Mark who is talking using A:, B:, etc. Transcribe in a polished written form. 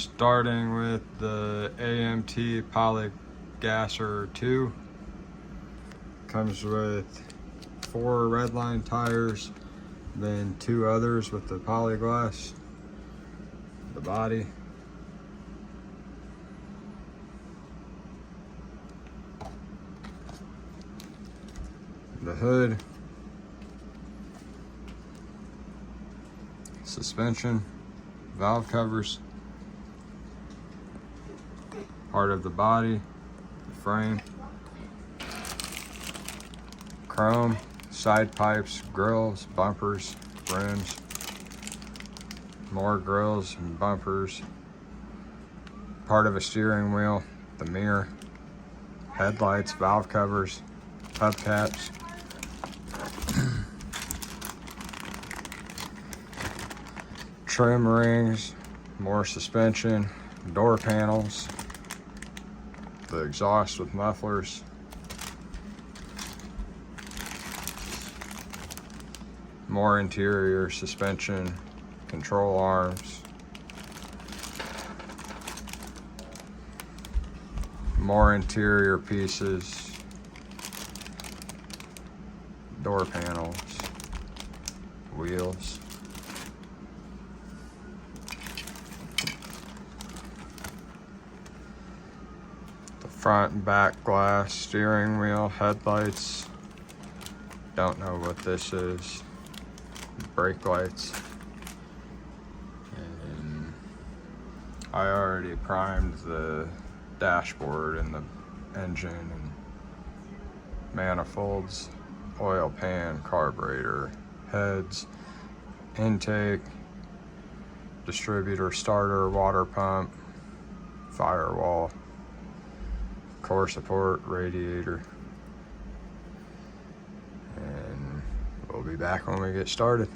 A: Starting with the AMT Polyglas Gasser 2. Comes with 4 redline tires, then 2 others with the Polyglas. The body. The hood. Suspension. Valve covers. Part of the body. The frame. Chrome. Side pipes, grills, bumpers, rims. More grills and bumpers. Part of a steering wheel. The mirror. Headlights, valve covers, hubcaps. Trim rings, more suspension, door panels, the exhaust with mufflers, more interior suspension, control arms, more interior pieces, door panels, wheels. Front and back glass, steering wheel, headlights. Don't know what this is. Brake lights. And I already primed the dashboard and the engine and manifolds, oil pan, carburetor, heads, intake, distributor, starter, water pump, firewall, core support, radiator, and we'll be back when we get started.